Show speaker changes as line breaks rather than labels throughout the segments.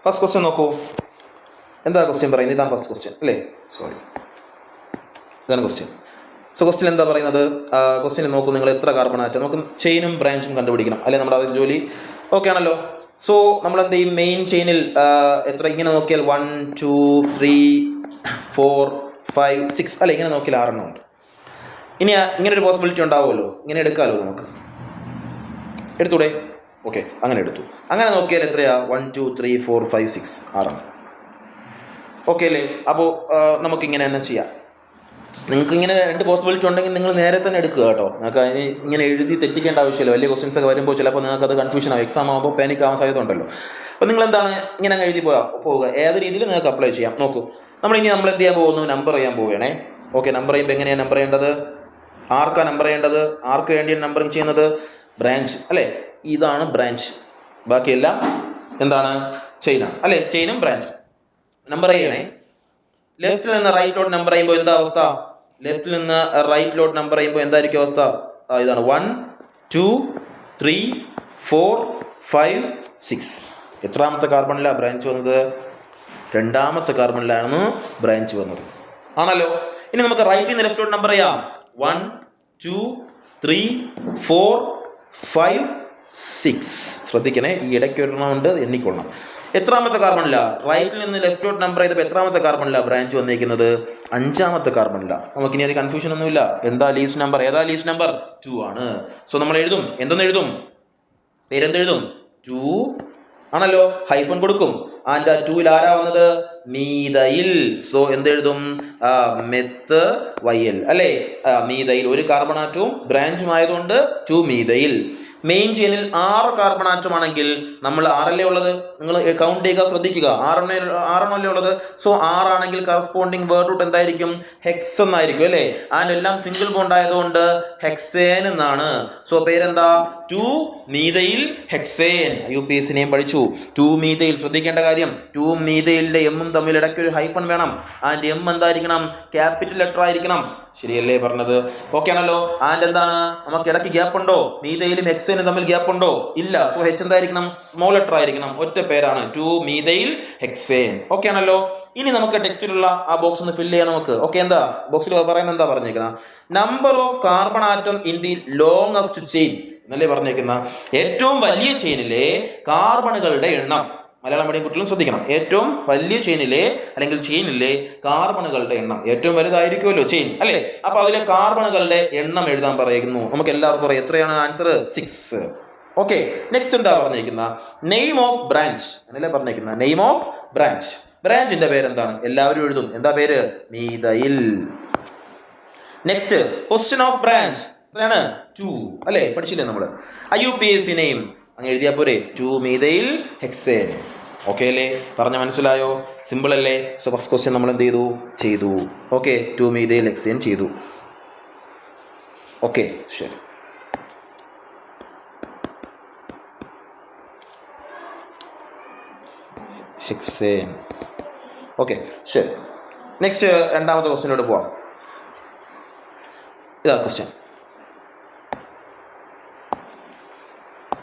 First question നോക്കൂ. എന്താ question പറയുന്നത്? ഇതാണ് ഫസ്റ്റ് ക്വസ്റ്റ്യൻ അല്ലേ? സോറി, ഇതാണ് ക്വസ്റ്റ്യൻ. സോ ക്വസ്റ്റ്യൻ എന്താ പറയുന്നത്? ക്വസ്റ്റ്യൻ നോക്കൂ, നിങ്ങൾ എത്ര കാർബൺ ആറ്റം, നമുക്ക് ചെയിനും ബ്രാഞ്ചും കണ്ടുപിടിക്കണം അല്ലെ നമ്മുടെ ആദ്യ ജോലി. ഓക്കെ ആണല്ലോ. സോ നമ്മൾ എന്ത് ചെയ്യും? മെയിൻ ചെയിനിൽ എത്ര, ഇങ്ങനെ നോക്കിയാൽ 1 2 3 4 5 6 അല്ലെ, ഇങ്ങനെ നോക്കിയാൽ 6 ഉണ്ട്. ഇനി ഇങ്ങനെ ഒരു പോസിബിലിറ്റി ഉണ്ടാവുമല്ലോ, ഇങ്ങനെ എടുക്കാമല്ലോ, നമുക്ക് എടുത്തൂടെ? ഓക്കെ, അങ്ങനെ എടുത്തു. അങ്ങനെ നോക്കിയാൽ എത്രയാ? 1 2 3 4 5 6 6. ഓക്കെ അല്ലേ? അപ്പോൾ നമുക്കിങ്ങനെ തന്നെ ചെയ്യാം. നിങ്ങൾക്ക് ഇങ്ങനെ 2 പോസിബിലിറ്റി ഉണ്ടെങ്കിൽ നിങ്ങൾ നേരെ തന്നെ എടുക്കുക കേട്ടോ. നിങ്ങൾക്ക് അതിന് ഇങ്ങനെ എഴുതി തെറ്റിക്കേണ്ട ആവശ്യമില്ല. വലിയ ക്വസ്റ്റ്യൻസ് ഒക്കെ വരുമ്പോൾ ചിലപ്പോൾ നിങ്ങൾക്ക് അത് കൺഫ്യൂഷൻ ആവും. എക്സാം ആകുമ്പോൾ പാനിക് ആവാൻ സാധ്യത ഉണ്ടല്ലോ. അപ്പോൾ നിങ്ങൾ എന്താണ് ഇങ്ങനെ എഴുതി പോവുക. ഏത് രീതിയിൽ നിങ്ങൾക്ക് അപ്ലൈ ചെയ്യാം. നോക്കൂ, നമ്മൾ എന്ത് ചെയ്യാൻ പോകുന്നു? നമ്പർ ചെയ്യാൻ പോവുകയാണേ. ഓക്കെ, നമ്പർ ചെയ്യുമ്പോൾ എങ്ങനെയാണ് നമ്പർ ചെയ്യേണ്ടത്? ആർക്കാണ് നമ്പർ ചെയ്യേണ്ടത്? ആർക്ക് വേണ്ടിയാണ് നമ്പറിങ് ചെയ്യുന്നത്? ബ്രാഞ്ച് അല്ലേ? ഇതാണ് ബ്രാഞ്ച്. ബാക്കിയെല്ലാം എന്താണ്? ചെയിനാണ് അല്ലേ? ചെയിനും ബ്രാഞ്ചും. നമ്പർ ചെയ്യണേ. ലെഫ്റ്റിൽ നിന്ന് റൈറ്റിലോട്ട് നമ്പർ ചെയ്യുമ്പോൾ എന്താ അവസ്ഥ? ലെഫ്റ്റിൽ നിന്ന് റൈറ്റിലോട്ട് നമ്പർ ചെയ്യുമ്പോൾ എന്തായിരിക്കും അവസ്ഥ? ഇതാണ് 1 2 3 4 5 6. എത്രാമത്തെ കാർബണിലാണ് ബ്രാഞ്ച് വന്നത്? 2ാമത്തെ കാർബണിലാണ് ബ്രാഞ്ച് വന്നത്, ആണല്ലോ. ഇനി നമുക്ക് റൈറ്റിൽ നിന്ന് ലെഫ്റ്റിലോട്ട് നമ്പർ ചെയ്യാം. 1 2 3 4 5 6. ശ്രദ്ധിക്കണേ, ഈ ഇടയ്ക്ക് ഒരെണ്ണമുണ്ട്, എണ്ണിക്കൊള്ളണം. എത്രാമത്തെ കാർബണില? റൈറ്റിൽ നിന്ന് ലെഫ്റ്റോട്ട് നമ്പർ ചെയ്തപ്പോൾ എത്രാമത്തെ കാർബണില ബ്രാഞ്ച് വന്നിരിക്കുന്നത്? 5ാമത്തെ കാർബണില. നമുക്കിനി ഒരു കൺഫ്യൂഷൻ ഒന്നുമില്ല. എന്താ ലീസ്റ്റ് നമ്പർ? ഏതാ ലീസ്റ്റ് നമ്പർ? 2 ആണ്. സോ നമ്മൾ എഴുതും, എന്തെഴുതും? പേരെന്തെഴുതും? 2 ആണല്ലോ. ഹൈഫൺ കൊടുക്കും. ആൻഡ് 2ൽ ആരാ വന്നത്? മീതയിൽ. സോ എന്തെഴുതും? മെത്ത് വയൽ അല്ലേ? മീതയിൽ. ഒരു കാർബൺ ആറ്റവും ബ്രാഞ്ചും ആയതുകൊണ്ട് 2 മീതയിൽ. മെയിൻ ചെയിനിൽ 6 കാർബൺ ആറ്റം ആണെങ്കിൽ നമ്മൾ 6 ഉള്ളത്. നിങ്ങൾ കൗണ്ട് ചെയ്യുക, ശ്രദ്ധിക്കുക. 6 ഉള്ളത്. സോ 6 ആണെങ്കിൽ കറസ്പോണ്ടിങ് വേർഡ് റൂട്ട് എന്തായിരിക്കും? ഹെക്സ് എന്നായിരിക്കും അല്ലേ? ആൻഡ് എല്ലാം സിംഗിൾ ബോണ്ട് ആയതുകൊണ്ട് ഹെക്സേൻ എന്നാണ്. സോ പേരെന്താ? 2 മീതയിൽ ഹെക്സേൻ. UPSC നെയും പഠിച്ചു. 2 മീതയിൽ. ശ്രദ്ധിക്കേണ്ട കാര്യം, 2 മീതയിലെ എമ്മും തമ്മിൽ ഇടയ്ക്ക് ഒരു ഹൈഫൺ വേണം. ആൻഡ് എം എന്തായിരിക്കണം? ക്യാപിറ്റൽ ലെറ്റർ ആയിരിക്കണം. ശരിയല്ലേ പറഞ്ഞത്? ഓക്കെ ആണല്ലോ. ആൻഡ് എന്താണ്? നമുക്ക് ഇടയ്ക്ക് ഗ്യാപ്പ് ഉണ്ടോ? മീതയിലും ഹെക്സേനും തമ്മിൽ ഗ്യാപ്പ് ഉണ്ടോ? ഇല്ല. സോ H എന്തായിരിക്കണം? സ്മോൾ ലെറ്റർ ആയിരിക്കണം. ഒറ്റ പേരാണ് 2 മീതയിൽ ഹെക്സേൻ. ഓക്കെ ആണല്ലോ. ഇനി നമുക്ക് ടെക്സ്റ്റിലുള്ള ആ ബോക്സ് ഒന്ന് ഫില്ല് ചെയ്യാം നമുക്ക്. ഓക്കെ, എന്താ ബോക്സിൽ പറയുന്നത്? എന്താ പറഞ്ഞേക്കണം? Number of carbon atom in the longest chain എന്നല്ലേ പറഞ്ഞേക്കുന്ന? ഏറ്റവും വലിയ ചെയിനിലെ കാർബണുകളുടെ എണ്ണം. മലയാളം മീഡിയം കുട്ടികളും ശ്രദ്ധിക്കണം. ഏറ്റവും വലിയ ചെയിനിലെ കാർബണുകളുടെ എണ്ണം. ഏറ്റവും വലുതായിരിക്കുമല്ലോ ചെയിൻ അല്ലേ? അപ്പൊ അതിലെ കാർബണുകളുടെ എണ്ണം എഴുതാൻ പറയുന്നു. നമുക്ക് എല്ലാവർക്കും പറയാം. എത്രയാണ് ആൻസർ? 6. ഓക്കെ, നെക്സ്റ്റ് എന്താ പറഞ്ഞേക്കുന്ന? നെയിം ഓഫ് ബ്രാഞ്ച് എന്നല്ലേ പറഞ്ഞേക്കുന്ന? Name of branch. ബ്രാഞ്ചിന്റെ പേരെന്താണ്? എല്ലാവരും എഴുതും. എന്താ പേര്? മീതയിൽ. നെക്സ്റ്റ് പൊസിഷൻ ഓഫ് ബ്രാഞ്ച് എത്രയാണ്? 2 അല്ലേ? പഠിച്ചില്ലേ നമ്മള്? IUPAC നെയിം അങ്ങ് എഴുതിയാൽ പോരെ? 2 മീതയിൽ ഹെക്സേൻ. ഓക്കെ അല്ലേ? പറഞ്ഞ മനസ്സിലായോ? സിമ്പിൾ അല്ലേ? സോ ഫസ്റ്റ് ക്വസ്റ്റ്യൻ നമ്മൾ എന്ത് ചെയ്തു? ഓക്കെ, 2 മീതയിൽ ഹെക്സേൻ ചെയ്തു. ഓക്കെ, ശരി. ഹെക്സേൻ. ഓക്കെ, ശരി. നെക്സ്റ്റ് 2ാമത്തെ ക്വസ്റ്റ്യനിലോട്ട് പോവാം. ഇതാ ക്വസ്റ്റ്യൻ.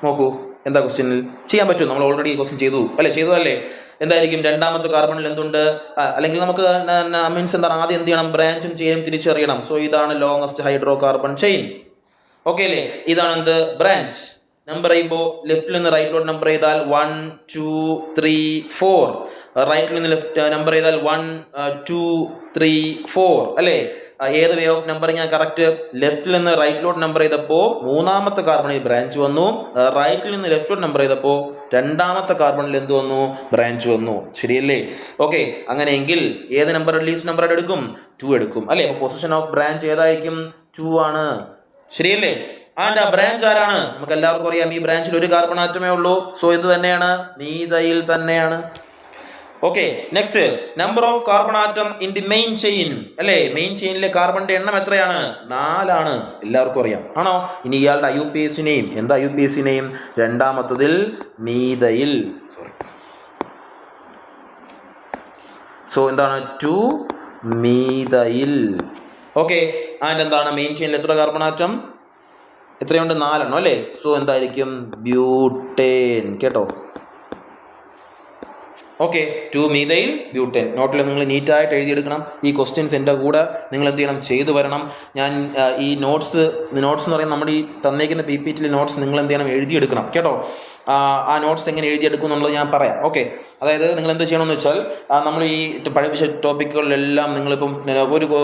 നോക്കൂ, എന്താ ക്വസ്റ്റ്യനിൽ ചെയ്യാൻ പറ്റും? നമ്മൾ ഓൾറെഡി ക്വസ്റ്റ്യൻ ചെയ്തു അല്ലേ? ചെയ്തതല്ലേ? എന്തായിരിക്കും 2ാമത്തെ കാർബണിൽ എന്തുണ്ട്? അല്ലെങ്കിൽ നമുക്ക് മീൻസ് എന്താണ്? ആദ്യം എന്ത് ചെയ്യണം? ബ്രാഞ്ചും ചെയിനും തിരിച്ചറിയണം. സോ ഇതാണ് longest hydro carbon chain. Okay അല്ലേ? ഇതാണ് എന്ത്? ബ്രാഞ്ച്. നമ്പർ ചെയ്യുമ്പോൾ ലെഫ്റ്റിൽ നിന്ന് റൈറ്റിലോട്ട് നമ്പർ ചെയ്താൽ 1 2 3 4. റൈറ്റിൽ നിന്ന് ലെഫ്റ്റ് നമ്പർ ചെയ്താൽ 1 2 3 4 അല്ലേ? ഏത് വേ ഓഫ് നമ്പറിങ് കറക്റ്റ്? ലെഫ്റ്റിൽ നിന്ന് റൈറ്റിലോട്ട് നമ്പർ ചെയ്തപ്പോൾ 3ാമത്തെ കാർബണിൽ ബ്രാഞ്ച് വന്നു. റൈറ്റിൽ നിന്ന് ലെഫ്റ്റിലോട്ട് നമ്പർ ചെയ്തപ്പോൾ 2ാമത്തെ കാർബണിൽ എന്ത് വന്നു? ബ്രാഞ്ച് വന്നു. ശരിയല്ലേ? ഓക്കെ, അങ്ങനെയെങ്കിൽ ഏത് നമ്പർ ലീസ്റ്റ് നമ്പർ എടുക്കും? 2 എടുക്കും അല്ലേ? പൊസിഷൻ ഓഫ് ബ്രാഞ്ച് ഏതായിരിക്കും? 2 ആണ്. ശരിയല്ലേ? ആൻഡ് ആ ബ്രാഞ്ച് ആരാണ്? നമുക്ക് എല്ലാവർക്കും അറിയാം, ഈ ബ്രാഞ്ചിൽ ഒരു കാർബൺ ആറ്റമേ ഉള്ളൂ. സോ ഇത് തന്നെയാണ്, മീതയിൽ തന്നെയാണ്. Okay, next number of carbon atom in the main chain അല്ലേ? മെയിൻ ചെയിനിലെ കാർബണിന്റെ എണ്ണം എത്രയാണ്? 4 ആണ്. എല്ലാവർക്കും അറിയാം, ആണോ? ഇനി ഇയാളുടെ IUPAC നെയിം എന്താ? IUPAC നെയിം 2ാമത്തതിൽ മീതയിൽ. സോ എന്താണ്? 2 മീതയിൽ. ഓക്കെ, ആൻഡ് എന്താണ്? മെയിൻ ചെയിനിൽ എത്ര കാർബൺ ആറ്റം? എത്രയുണ്ട്? 4 എണ്ണം അല്ലേ? സോ എന്തായിരിക്കും? ബ്യൂട്ടേൻ. കേട്ടോ? Okay, 2 methyl butane. നോട്ടിൽ നിങ്ങൾ നീറ്റായിട്ട് എഴുതിയെടുക്കണം. ഈ ക്വസ്റ്റ്യൻസ് എൻ്റെ കൂടെ നിങ്ങൾ എന്ത് ചെയ്യണം, ചെയ്തു വരണം. ഞാൻ ഈ നോട്ട്സ് എന്ന് പറയുന്നത് നമ്മുടെ ഈ തന്നേക്കുന്ന PPT നോട്ട്സ് നിങ്ങൾ എന്ത് ചെയ്യണം, എഴുതിയെടുക്കണം കേട്ടോ. ആ നോട്ട്സ് എങ്ങനെ എഴുതിയെടുക്കും എന്നുള്ളത് ഞാൻ പറയാം. ഓക്കെ, അതായത് നിങ്ങൾ എന്ത് ചെയ്യണമെന്ന് വെച്ചാൽ നമ്മൾ ഈ പഠിപ്പിച്ച ടോപ്പിക്കുകളിലെല്ലാം നിങ്ങളിപ്പം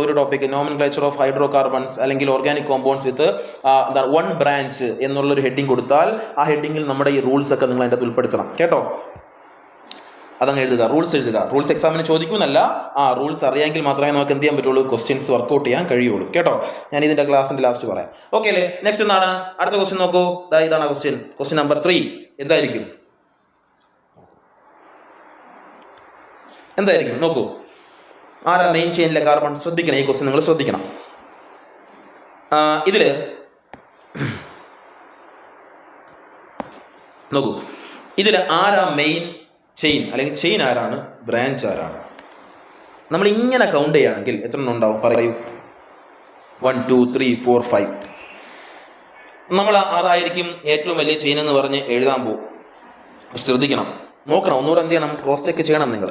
ഒരു topic nomenclature of hydro carbons അല്ലെങ്കിൽ ഓർഗാനിക് കോമ്പൗണ്ട്സ് വിത്ത് എന്താ 1 ബ്രാഞ്ച് എന്നുള്ളൊരു ഹെഡിങ് കൊടുത്താൽ ആ ഹെഡിങ്ങിൽ നമ്മുടെ ഈ റൂൾസ് ഒക്കെ നിങ്ങൾ അതിൻ്റെ അകത്ത് ഉൾപ്പെടുത്തണം കേട്ടോ. അതങ്ങ് എഴുതുക, റൂൾസ് എഴുതുക. റൂൾസ് എക്സാമിന് ചോദിക്കുമെന്നല്ല, റൂൾസ് അറിയാമെങ്കിൽ മാത്രമേ നമുക്ക് എന്ത് ചെയ്യാൻ പറ്റുള്ളൂ, ക്വസ്റ്റ്യൻസ് വർക്കൗട്ട് ചെയ്യാൻ കഴിയുള്ളൂ കേട്ടോ. ഞാൻ ഇതിൻ്റെ ക്ലാസ്സിൻ്റെ ലാസ്റ്റ് പറയാം. ഓക്കെ അല്ലേ? നെക്സ്റ്റ് എന്താണ് അടുത്ത ക്വസ്റ്റ്യൻ നോക്കൂ. ഇതാണ് ക്വസ്റ്റ്യൻ നമ്പർ 3. എന്തായിരിക്കും നോക്കൂ. ആരാ മെയിൻ ചെയിനിലെ കാർബൺ? ശ്രദ്ധിക്കണം, ഈ ക്വസ്റ്റ്യൻ നിങ്ങൾ ശ്രദ്ധിക്കണം. ഇതില് നോക്കൂ, ഇതിൽ ആരാ മെയിൻ ചെയിൻ, അല്ലെങ്കിൽ ചെയിൻ ആരാണ്, ബ്രാഞ്ച് ആരാണ്? നമ്മൾ ഇങ്ങനെ കൗണ്ട് ചെയ്യുകയാണെങ്കിൽ എത്ര എണ്ണം ഉണ്ടാവും പറയൂ? 1 2 3 4 5. നമ്മൾ അതായിരിക്കും ഏറ്റവും വലിയ ചെയിൻ എന്ന് പറഞ്ഞ് എഴുതാൻ പോകും. ശ്രദ്ധിക്കണം, നോക്കണം, ഒന്നുകൂടെ എന്ത് ചെയ്യണം, ക്രോസ് ചെക്ക് ചെയ്യണം നിങ്ങൾ.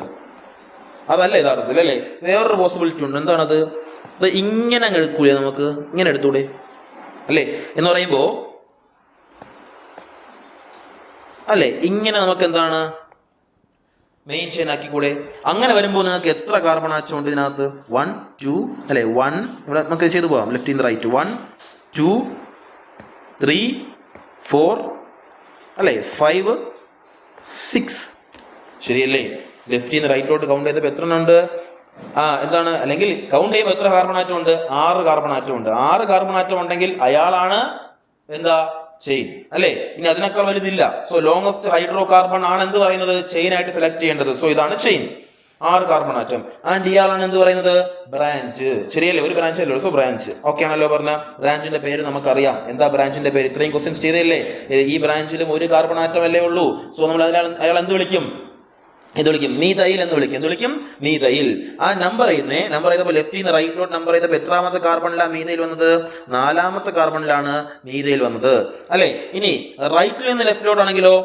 അതല്ല യഥാർത്ഥത്തിൽ അല്ലേ? വേറൊരു പോസിബിലിറ്റി ഉണ്ട്. എന്താണത്? അത് ഇങ്ങനെ അങ്ങ് എടുക്കൂലേ, നമുക്ക് ഇങ്ങനെ എടുത്തൂടെ അല്ലേ എന്ന് പറയുമ്പോൾ അല്ലേ, ഇങ്ങനെ നമുക്ക് എന്താണ് മെയിൻ ചെയിൻ ആക്കിക്കൂടെ? അങ്ങനെ വരുമ്പോൾ നിങ്ങൾക്ക് എത്ര കാർബൺ ആറ്റം ഉണ്ട് ഇതിനകത്ത്? 1 2 അല്ലേ, 1 ഇവിടെ നമുക്ക് ചെയ്തു പോകാം. ലെഫ്റ്റ് ഇൻ റൈറ്റ് 1 2 3 4 അല്ലേ, 5 6. ശരിയല്ലേ? ലെഫ്റ്റ് നിന്ന് റൈറ്റിലോട്ട് കൗണ്ട് ചെയ്തപ്പോൾ എത്ര എണ്ണം ഉണ്ട്? എന്താണ്, അല്ലെങ്കിൽ കൗണ്ട് ചെയ്യുമ്പോൾ എത്ര കാർബൺ ആറ്റം ഉണ്ട്? 6 കാർബൺ ആറ്റം ഉണ്ട്. 6 കാർബൺ ആറ്റം ഉണ്ടെങ്കിൽ അയാളാണ് എന്താ, ചെയിൻ അല്ലേ? ഇനി അതിനേക്കാൾ വലുതില്ല. സോ ലോങ്സ്റ്റ് ഹൈഡ്രോ കാർബൺ ആണ് എന്ത് പറയുന്നത്, ചെയിൻ ആയിട്ട് സെലക്ട് ചെയ്യേണ്ടത്. സോ ഇതാണ് ചെയിൻ, 6 കാർബൺ ആറ്റം. ആൻഡ് ഇയാളാണ് എന്ത് പറയുന്നത്, ബ്രാഞ്ച്. ശരിയല്ലേ? ഒരു ബ്രാഞ്ച് അല്ലേ? So branch. ഓക്കെ ആണല്ലോ പറഞ്ഞ? ബ്രാഞ്ചിന്റെ പേര് നമുക്കറിയാം. എന്താ ബ്രാഞ്ചിന്റെ പേര്? ഇത്രയും ക്വസ്റ്റ്യൻസ് ചെയ്തല്ലേ? ഈ ബ്രാഞ്ചിലും 1 കാർബൺ ആറ്റം അല്ലേ ഉള്ളൂ. സോ നമ്മൾ അയാൾ എന്ത് വിളിക്കും? ഇത് വിളിക്കും മീഥൈൽ എന്ന് വിളിക്കും. എന്ത് വിളിക്കും? മീഥൈൽ. ആ നമ്പർ ചെയ്തപ്പോൾ ലെഫ്റ്റിൽ നിന്ന് റൈറ്റിലോട്ട് നമ്പർ ചെയ്തപ്പോൾ എത്രാമത്തെ കാർബണിലാണ് മീഥൈൽ വന്നത്? 4ാമത്തെ കാർബണിലാണ് മീഥൈൽ വന്നത് അല്ലെ? ഇനി റൈറ്റിൽ നിന്ന് ലെഫ്റ്റിലോട്ടാണെങ്കിലോ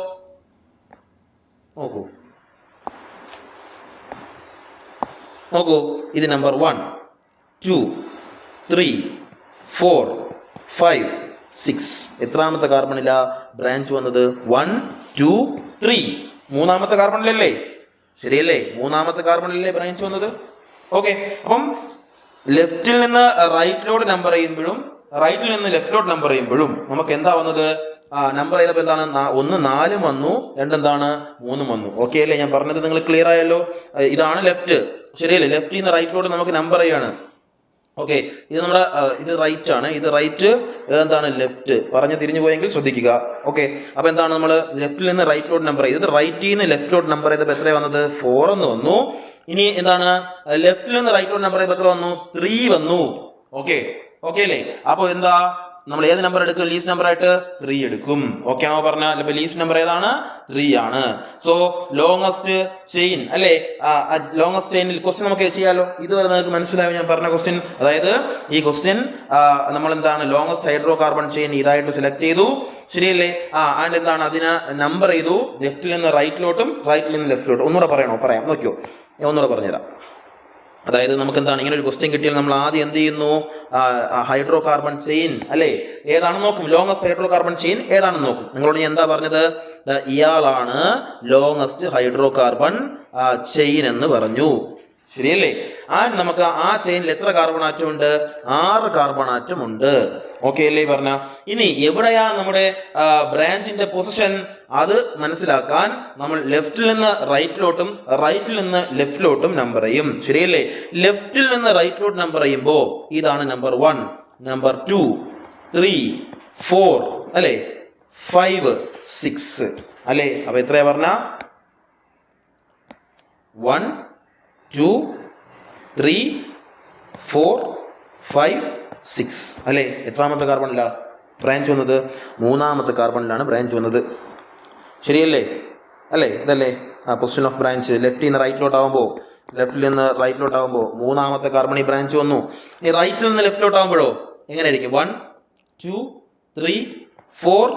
നോക്കൂ, ഇത് നമ്പർ 1 2 3 4 5 6. എത്രാമത്തെ കാർബണിലാ ബ്രാഞ്ച് വന്നത്? 1 2 3. 3ാമത്തെ കാർബണിലല്ലേ? ശരിയല്ലേ? 3ാമത്തെ കാർബണിലല്ലേ ബ്രാഞ്ച് വന്നത്? ഓക്കെ, അപ്പം ലെഫ്റ്റിൽ നിന്ന് റൈറ്റിലോട്ട് നമ്പർ ചെയ്യുമ്പോഴും റൈറ്റിൽ നിന്ന് ലെഫ്റ്റിലോട്ട് നമ്പർ ചെയ്യുമ്പോഴും നമുക്ക് എന്താ വന്നത്? നമ്പർ ചെയ്തപ്പോൾ എന്താണ്? 1 4 വന്നു, 2 എന്താണ് 3 വന്നു. ഓക്കെ അല്ലേ? ഞാൻ പറഞ്ഞത് നിങ്ങൾ ക്ലിയർ ആയല്ലോ? ഇതാണ് ലെഫ്റ്റ്. ശരിയല്ലേ? ലെഫ്റ്റിൽ നിന്ന് റൈറ്റിലോട്ട് നമുക്ക് നമ്പർ ചെയ്യാണ്. ഓക്കെ, ഇത് നമ്മുടെ ഇത് റൈറ്റ് ആണ്, ഇത് റൈറ്റ്, എന്താണ് ലെഫ്റ്റ്. പറഞ്ഞ് തിരിഞ്ഞു പോയെങ്കിൽ ശ്രദ്ധിക്കുക. ഓക്കെ, അപ്പൊ എന്താണ് നമ്മൾ ലെഫ്റ്റിൽ നിന്ന് റൈറ്റിലോട്ട് നമ്പർ ചെയ്ത് റൈറ്റിൽ നിന്ന് ലെഫ്റ്റിലോട്ട് നമ്പർ ചെയ്തപ്പോൾ എത്ര വന്നത്? 4 എന്ന് വന്നു. ഇനി എന്താണ് ലെഫ്റ്റിൽ നിന്ന് റൈറ്റിലോട്ട് നമ്പർ ചെയ്തപ്പോൾ എത്ര വന്നു? 3 വന്നു. ഓക്കെ അല്ലേ? അപ്പൊ എന്താ നമ്മൾ ഏത് നമ്പർ എടുക്കും? ലീസ്റ്റ് നമ്പർ ആയിട്ട് 3 എടുക്കും. ഓക്കെ ആണോ പറഞ്ഞാൽ? അപ്പൊ ലീസ്റ്റ് നമ്പർ ഏതാണ്? 3 ആണ്. സോ ലോങ്സ്റ്റ് ചെയിൻ അല്ലേ? ലോങ്സ്റ്റ് ചെയിനിൽ ക്വസ്റ്റ്യൻ നമുക്ക് ചെയ്യാലോ. ഇതുവരെ നിങ്ങൾക്ക് മനസ്സിലായോ ഞാൻ പറഞ്ഞ ക്വസ്റ്റ്യൻ? അതായത് ഈ ക്വസ്റ്റ്യൻ നമ്മൾ എന്താണ് ലോങ്സ്റ്റ് ഹൈഡ്രോ കാർബൺ ചെയിൻ ഇതായിട്ട് സെലക്ട് ചെയ്തു. ശരിയല്ലേ? ആൻഡ് എന്താണ് അതിനെ നമ്പർ ചെയ്തു, ലെഫ്റ്റിൽ നിന്ന് റൈറ്റിലോട്ടും റൈറ്റിൽ നിന്ന് ലെഫ്റ്റിലോട്ടും. ഒന്നുകൂടെ പറയണോ? പറയാം, നോക്കിയോ, ഞാൻ ഒന്നുകൂടെ പറഞ്ഞുതരാം. അതായത് നമുക്ക് എന്താണ് ഇങ്ങനെ ഒരു ക്വസ്റ്റ്യൻ കിട്ടിയാൽ നമ്മൾ ആദ്യം എന്ത് ചെയ്യുന്നു? ഹൈഡ്രോ കാർബൺ ചെയിൻ അല്ലേ ഏതാണെന്ന് നോക്കും. ലോങ്സ്റ്റ് ഹൈഡ്രോ കാർബൺ ചെയിൻ ഏതാണെന്ന് നോക്കും. നിങ്ങളോട് ഞാൻ എന്താ പറഞ്ഞത്? ഇയാളാണ് ലോങ്സ്റ്റ് ഹൈഡ്രോ കാർബൺ ചെയിൻ എന്ന് പറഞ്ഞു. ശരിയല്ലേ? നമുക്ക് ആ ചെയിനിൽ എത്ര കാർബൺ ആറ്റം ഉണ്ട്? 6 കാർബൺ ആറ്റം ഉണ്ട്. ഓക്കെ അല്ലേ പറഞ്ഞ? ഇനി എവിടെയാ നമ്മുടെ ബ്രാഞ്ചിന്റെ പൊസിഷൻ? അത് മനസ്സിലാക്കാൻ നമ്മൾ ലെഫ്റ്റിൽ നിന്ന് റൈറ്റിലോട്ടും റൈറ്റിൽ നിന്ന് ലെഫ്റ്റിലോട്ടും നമ്പർ ചെയ്യും. ശരിയല്ലേ? ലെഫ്റ്റിൽ നിന്ന് റൈറ്റിലോട്ട് നമ്പർ ചെയ്യുമ്പോൾ ഇതാണ് നമ്പർ 1, നമ്പർ 2 3 4 അല്ലേ, 5 6 അല്ലേ? അപ്പൊ എത്രയാ പറഞ്ഞ? 1 2 3 4 5 6 അല്ലേ? എത്രാമത്തെ കാർബണില ബ്രാഞ്ച് വന്നത്? 3ാമത്തെ കാർബണിലാണ് ബ്രാഞ്ച് വന്നത്. ശരിയല്ലേ? അല്ലേ? ഇതല്ലേ പൊസിഷൻ ഓഫ് ബ്രാഞ്ച്? ലെഫ്റ്റിൽ നിന്ന് റൈറ്റിലോട്ടാകുമ്പോൾ 3ാമത്തെ കാർബണിൽ ബ്രാഞ്ച് വന്നു. ഈ റൈറ്റിൽ നിന്ന് ലെഫ്റ്റിലോട്ടാകുമ്പോഴോ എങ്ങനെയായിരിക്കും? 1 2 3 4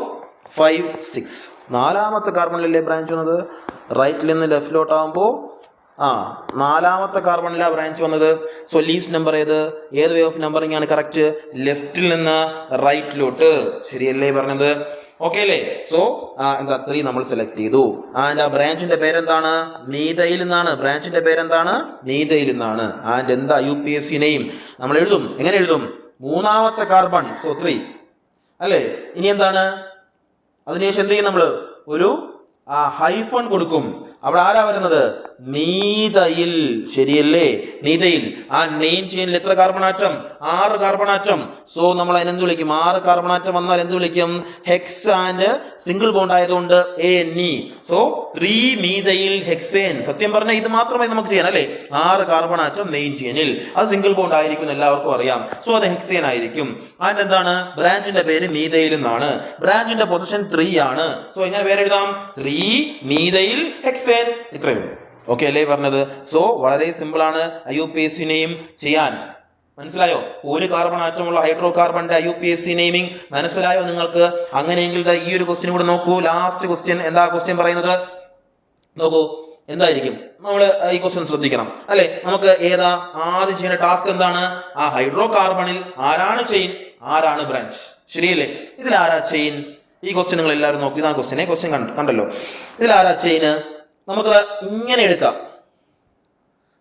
5 6. നാലാമത്തെ കാർബണിലല്ലേ ബ്രാഞ്ച് വന്നത്? റൈറ്റിൽ നിന്ന് ലെഫ്റ്റിലോട്ടാകുമ്പോൾ നാലാമത്തെ കാർബണിലാ ബ്രാഞ്ച് വന്നത്. സോ ലീസ്റ്റ് നമ്പർ ഏത് വേ ഓഫ് നമ്പറിംഗ് ആണ് കറക്റ്റ്? ലെഫ്റ്റിൽ നിന്ന് റൈറ്റിലോട്ട്. ശരിയല്ലേ പറഞ്ഞത്? ഓക്കെ അല്ലേ? സോ 3 നമ്മൾ സെലക്ട് ചെയ്തു. ആൻഡ് ആ ബ്രാഞ്ചിന്റെ പേരെന്താണ്? മീഥൈൽ എന്നാണ്. ബ്രാഞ്ചിന്റെ പേരെന്താണ്? മീഥൈൽ എന്നാണ്. ആൻഡ് എന്താ UPSC നെയിം നമ്മൾ എഴുതും. എങ്ങനെ എഴുതും? മൂന്നാമത്തെ കാർബൺ. സോ 3 അല്ലേ? ഇനി എന്താണ്? അതിനുശേഷം എന്ത് ചെയ്യും? നമ്മൾ ഒരു ഹൈഫൺ കൊടുക്കും. അവിടെ ആരാ വരുന്നത്? മീഥൈൽ. ശരിയല്ലേ? മീഥൈൽ. ആ നെയിം ചെയിനിൽ എത്ര carbon atom? 6 carbon atom. So നമ്മൾ അതിനെന്ത് വിളിക്കും? 6 കാർബൺ ആറ്റം വന്നാൽ എന്ത് വിളിക്കും? ഹെക്സ് ആൻഡ് സിംഗിൾ ബോണ്ട് ആയതുകൊണ്ട് ANE. So 3 methyl hexane. സത്യം പറഞ്ഞാൽ ഇത് മാത്രമേ നമുക്ക് ചെയ്യാൻ അല്ലേ? 6 കാർബൺ ആറ്റം മെയിൻ ചെയിനിൽ. അത് സിംഗിൾ ബോണ്ട് ആയിരിക്കും, എല്ലാവർക്കും അറിയാം. സോ അത് ഹെക്സേൻ ആയിരിക്കും. ആൻഡ് എന്താണ്? ബ്രാഞ്ചിന്റെ പേര് മീഥൈൽ എന്നാണ്. ബ്രാഞ്ചിന്റെ പൊസിഷൻ 3 ആണ്. സോ എങ്ങനെ പേര് എഴുതാം? 3 മീഥൈൽ ഹെക്സേൻ. ഇത്രയും ഓക്കെ അല്ലേ പറഞ്ഞത്? സോ വളരെ സിമ്പിൾ ആണ് UPSC നെയിം ചെയ്യാൻ. മനസ്സിലായോ? ഒരു കാർബൺ ആറ്റമുള്ള ഹൈഡ്രോ കാർബണിന്റെ UPSC നെയിമിംഗ് മനസ്സിലായോ നിങ്ങൾക്ക്? അങ്ങനെയെങ്കിൽ ഈ ഒരു ക്വസ്റ്റ്യൻ കൂടെ നോക്കൂ. Last question. എന്താ ക്വസ്റ്റ്യൻ പറയുന്നത്? നോക്കൂ എന്തായിരിക്കും. നമ്മൾ ഈ ക്വസ്റ്റ്യൻ ശ്രദ്ധിക്കണം അല്ലെ? നമുക്ക് ആദ്യം ചെയ്യുന്ന ടാസ്ക് എന്താണ്? ആ ഹൈഡ്രോ കാർബണിൽ ആരാണ് ചെയിൻ, ആരാണ് ബ്രാഞ്ച്? ശരിയല്ലേ? ഇതിൽ ആരാ ചെയിൻ? ഈ ക്വസ്റ്റ്യൻ നിങ്ങൾ എല്ലാവരും നോക്കി. ഇതാണ് ക്വസ്റ്റ്യൻ കണ്ടല്ലോ. ഇതിൽ ആരാ ചെയിന്? നമുക്ക് ഇങ്ങനെ എടുക്കാം.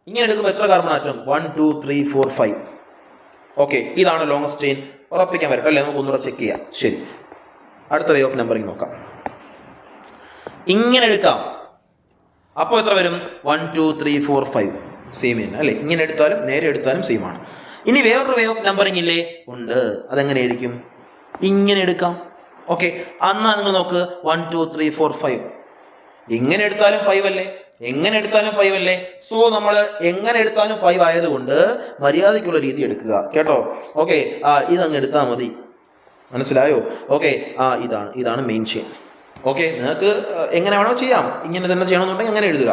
ഇങ്ങനെ എടുക്കുമ്പോൾ എത്ര കാർബൺ ആറ്റം? 1 2 3 4 5. ഓക്കെ, ഇതാണ് ലോങ്സ്റ്റ് ചെയിൻ. ഉറപ്പിക്കാൻ പറ്റും അല്ലേ? നമുക്ക് ഒന്നുകൂടെ ചെക്ക് ചെയ്യാം. ശരി, അടുത്ത വേ ഓഫ് നമ്പറിങ് നോക്കാം. ഇങ്ങനെ എടുക്കാം. അപ്പോൾ എത്ര വരും? 1 2 3 4 5. സെയിം തന്നെ അല്ലേ? ഇങ്ങനെ എടുത്താലും നേരെ എടുത്താലും സെയിം ആണ്. ഇനി വേറൊരു വേ ഓഫ് നമ്പറിങ് ഇല്ലേ? ഉണ്ട്. അതെങ്ങനെയായിരിക്കും? ഇങ്ങനെ എടുക്കാം. ഓക്കെ, അന്നാ നിങ്ങൾ നോക്ക്. 1 2 3 4 5. എങ്ങനെ എടുത്താലും 5 അല്ലേ? എങ്ങനെ എടുത്താലും 5 അല്ലേ? സോ നമ്മൾ എങ്ങനെ എടുത്താലും 5 ആയതുകൊണ്ട് മര്യാദയ്ക്കുള്ള രീതി എടുക്കുക കേട്ടോ. ഓക്കെ, ഇതങ്ങ് എടുത്താൽ മതി. മനസ്സിലായോ? ഓക്കെ, ഇതാണ് മെയിൻ ചെയിൻ. ഓക്കെ, നിങ്ങൾക്ക് എങ്ങനെ വേണോ ചെയ്യാം. ഇങ്ങനെ തന്നെ ചെയ്യണമെന്നുണ്ടെങ്കിൽ അങ്ങനെ എഴുതുക.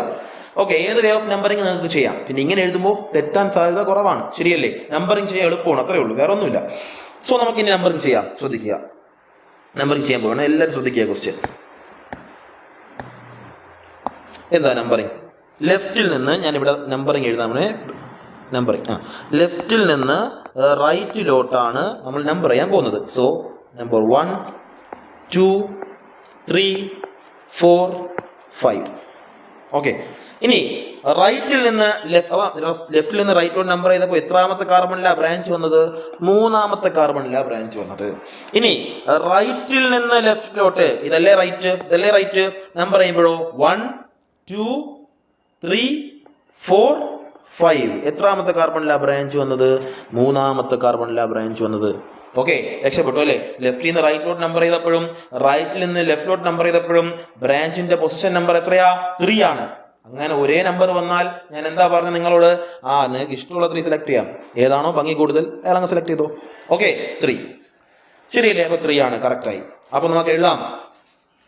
ഓക്കെ, ഏത് വേ ഓഫ് നമ്പറിങ് നിങ്ങൾക്ക് ചെയ്യാം. പിന്നെ ഇങ്ങനെ എഴുതുമ്പോൾ തെറ്റാൻ സാധ്യത കുറവാണ്. ശരിയല്ലേ? നമ്പറിങ് ചെയ്യാൻ എളുപ്പമാണ്, അത്രേ ഉള്ളൂ, വേറെ ഒന്നുമില്ല. സോ നമുക്ക് ഇനി നമ്പറിങ് ചെയ്യാം. ശ്രദ്ധിക്കുക, നമ്പറിങ് ചെയ്യാൻ പോകണം. എല്ലാവരും ശ്രദ്ധിക്കുക. ക്വസ്റ്റ്യൻ എന്താ? നമ്പറിങ്. ലെഫ്റ്റിൽ നിന്ന് ഞാനിവിടെ നമ്പറിങ് എഴുതാമേ. നമ്പറിങ് ലെഫ്റ്റിൽ നിന്ന് റൈറ്റിലോട്ടാണ് നമ്മൾ നമ്പർ ചെയ്യാൻ പോകുന്നത്. So number 1 2 3 4 5. ഓക്കെ, ഇനി റൈറ്റിൽ നിന്ന് ലെഫ്റ്റിൽ നിന്ന് റൈറ്റിലോട്ട് നമ്പർ ചെയ്തപ്പോൾ എത്രാമത്തെ കാർബണിലാണ് ബ്രാഞ്ച് വന്നത്? മൂന്നാമത്തെ കാർബണിലാണ് ബ്രാഞ്ച് വന്നത്. ഇനി റൈറ്റിൽ നിന്ന് ലെഫ്റ്റിലോട്ട്, ഇതല്ലേ റൈറ്റ്, നമ്പർ ചെയ്യുമ്പോഴോ 1 2 3 4 5. എത്രാമത്തെ കാർബണിലാണ് ബ്രാഞ്ച് വന്നത്? മൂന്നാമത്തെ കാർബണിലാണ് ബ്രാഞ്ച് വന്നത്. ഓക്കെ, രക്ഷപ്പെട്ടു അല്ലേ? ലെഫ്റ്റിൽ നിന്ന് റൈറ്റിലോട്ട് നമ്പർ ചെയ്തപ്പോഴും റൈറ്റിൽ നിന്ന് ലെഫ്റ്റിലോട്ട് നമ്പർ ചെയ്തപ്പോഴും ബ്രാഞ്ചിന്റെ പൊസിഷൻ നമ്പർ എത്രയാ? 3 ആണ്. അങ്ങനെ ഒരേ നമ്പർ വന്നാൽ ഞാൻ എന്താ പറഞ്ഞത് നിങ്ങളോട്? നിങ്ങൾക്ക് ഇഷ്ടമുള്ള 3 സെലക്ട് ചെയ്യാം. ഏതാണോ ഭംഗി കൂടുതൽ അയാളങ്ങ് സെലക്ട് ചെയ്തോ. ഓക്കെ, 3 ശരിയല്ലേ? അപ്പൊ 3 ആണ് കറക്റ്റായി. അപ്പൊ നമുക്ക് എഴുതാം.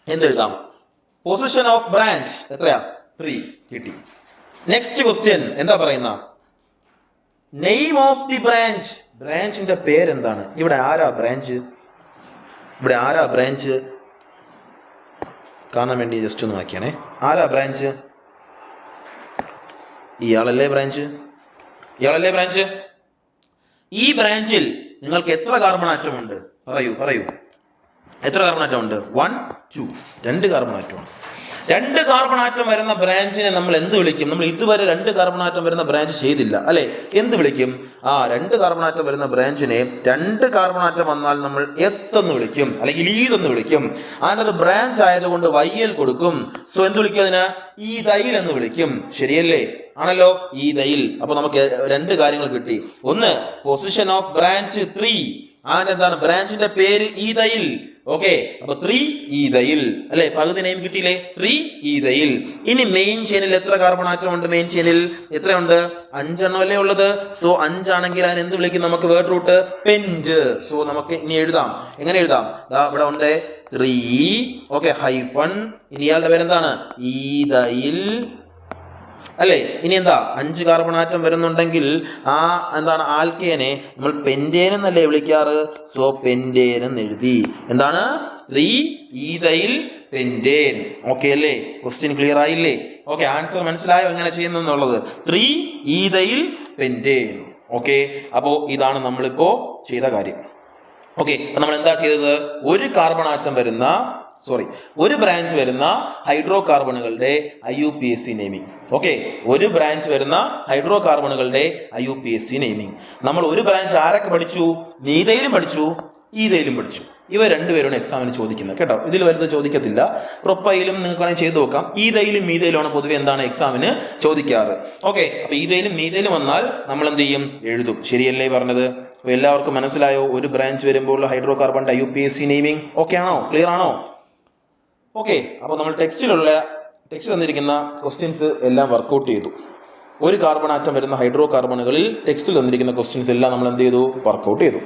എന്തെഴുതാം? പൊസിഷൻ ഓഫ് ബ്രാഞ്ച് എത്രയാ? 3 കിട്ടി. നെക്സ്റ്റ് ക്വസ്റ്റ്യൻ എന്താ പറയുന്ന? Name of the branch. ബ്രാഞ്ചിന്റെ പേരെന്താണ്? ഇവിടെ ആരാ ബ്രാഞ്ച്? കാണാൻ വേണ്ടി ജസ്റ്റ് ഒന്ന് നോക്കിയാണേ. ആരാ ബ്രാഞ്ച്? ഇയാളല്ലേ ബ്രാഞ്ച്. ഈ ബ്രാഞ്ചിൽ നിങ്ങൾക്ക് എത്ര കാർബൺ ആറ്റം ഉണ്ട്? പറയൂ. എത്ര കാർബൺ ആറ്റം ഉണ്ട്? 1 2. 2 കാർബൺ ആറ്റമാണ്. 2 കാർബൺ ആറ്റം വരുന്ന ബ്രാഞ്ചിനെ നമ്മൾ എന്ത് വിളിക്കും? നമ്മൾ ഇതുവരെ 2 കാർബൺ ആറ്റം വരുന്ന ബ്രാഞ്ച് ചെയ്തില്ല അല്ലെ? എന്ത് വിളിക്കും? 2 കാർബൺ ആറ്റം വരുന്ന ബ്രാഞ്ചിനെ 2 കാർബൺ ആറ്റം വന്നാൽ നമ്മൾ എത്തെന്ന് വിളിക്കും, അല്ലെങ്കിൽ ഈതെന്ന് വിളിക്കും. അതിനകത്ത് ബ്രാഞ്ച് ആയതുകൊണ്ട് YL കൊടുക്കും. സോ എന്ത് വിളിക്കും? അതിന് ഈഥൈൽ എന്ന് വിളിക്കും. ശരിയല്ലേ? ആണല്ലോ, ഈഥൈൽ. അപ്പൊ നമുക്ക് 2 കാര്യങ്ങൾ കിട്ടി. ഒന്ന്, പൊസിഷൻ ഓഫ് ബ്രാഞ്ച് 3. എന്താണ്? ബ്രാഞ്ചിന്റെ പേര് ഈഥൈൽ. ഓക്കെ, അപ്പൊ 3 ഈഥൈൽ അല്ലെ? പകുതി നെയിം കിട്ടിയില്ലേ? 3 ഈഥൈൽ. ഇനി മെയിൻ ചെയിനിൽ എത്ര കാർബൺ ആറ്റം ഉണ്ട്? മെയിൻ ചെയിനിൽ എത്രയുണ്ട്? 5 എണ്ണം അല്ലേ ഉള്ളത്. സോ 5 ആണെങ്കിൽ അതിന് എന്ത് വിളിക്കും? നമുക്ക് വേർഡ് റൂട്ട് പെന്റ്. സോ നമുക്ക് ഇനി എഴുതാം. എങ്ങനെ എഴുതാം? ഇവിടെ ഉണ്ട് 3. Okay, hyphen. ഇനി ഇയാളുടെ പേരെന്താണ്? ഈഥൈൽ അല്ലേ? ഇനി എന്താ 5 കാർബൺ ആറ്റം വരുന്നുണ്ടെങ്കിൽ ആ എന്താണ് ആൽക്കേനെ നമ്മൾ പെന്റേൻ എന്നല്ലേ വിളിക്കാറ്? സോ പെന്റേൻ എന്ന് എഴുതി. എന്താണ്? 3 ഈഥൈൽ പെന്റേൻ. ഓക്കെ അല്ലേ? ക്വസ്റ്റ്യൻ ക്ലിയർ ആയില്ലേ? ഓക്കെ, ആൻസർ മനസ്സിലായോ എങ്ങനെ ചെയ്യുന്നുള്ളത്? 3 ഈഥൈൽ പെന്റേൻ. ഓക്കെ, അപ്പോ ഇതാണ് നമ്മളിപ്പോ ചെയ്ത കാര്യം. ഓക്കെ, അപ്പൊ നമ്മൾ എന്താ ചെയ്തത്? ഒരു ബ്രാഞ്ച് വരുന്ന ഹൈഡ്രോ കാർബണുകളുടെ IUPAC നെയിമിംഗ്. ഓക്കെ, ഒരു ബ്രാഞ്ച് വരുന്ന ഹൈഡ്രോ കാർബണുകളുടെ IUPAC നെയിമിംഗ്. നമ്മൾ ഒരു ബ്രാഞ്ച് ആരൊക്കെ പഠിച്ചു? മീഥൈലും പഠിച്ചു, ഈഥൈലും പഠിച്ചു. ഇവ രണ്ടുപേരാണ് എക്സാമിന് ചോദിക്കുന്നത് കേട്ടോ. ഇതിൽ വരുന്നത് ചോദിക്കത്തില്ല. പ്രൊപ്പൈലും നിങ്ങൾക്ക് വേണമെങ്കിൽ ചെയ്തു നോക്കാം. ഈഥൈലും മീഥൈലുമാണ് പൊതുവെ എന്താണ് എക്സാമിന് ചോദിക്കാറ്. ഓക്കെ, അപ്പൊ ഈഥൈലും മീഥൈലും വന്നാൽ നമ്മൾ എന്ത് ചെയ്യും? എഴുതും. ശരിയല്ലേ പറഞ്ഞത്? അപ്പൊ എല്ലാവർക്കും മനസ്സിലായോ? ഒരു ബ്രാഞ്ച് വരുമ്പോൾ hydro carbon IUPAC naming okay ആണോ? ക്ലിയർ ആണോ? ഓക്കെ, അപ്പോൾ നമ്മൾ ടെക്സ്റ്റ് തന്നിരിക്കുന്ന ക്വസ്റ്റ്യൻസ് എല്ലാം വർക്കൗട്ട് ചെയ്തു. ഒരു കാർബൺ ആറ്റം വരുന്ന ഹൈഡ്രോ കാർബണുകളിൽ ടെക്സ്റ്റിൽ തന്നിരിക്കുന്ന ക്വസ്റ്റ്യൻസ് എല്ലാം നമ്മൾ എന്ത് ചെയ്തു? വർക്കൗട്ട് ചെയ്തു.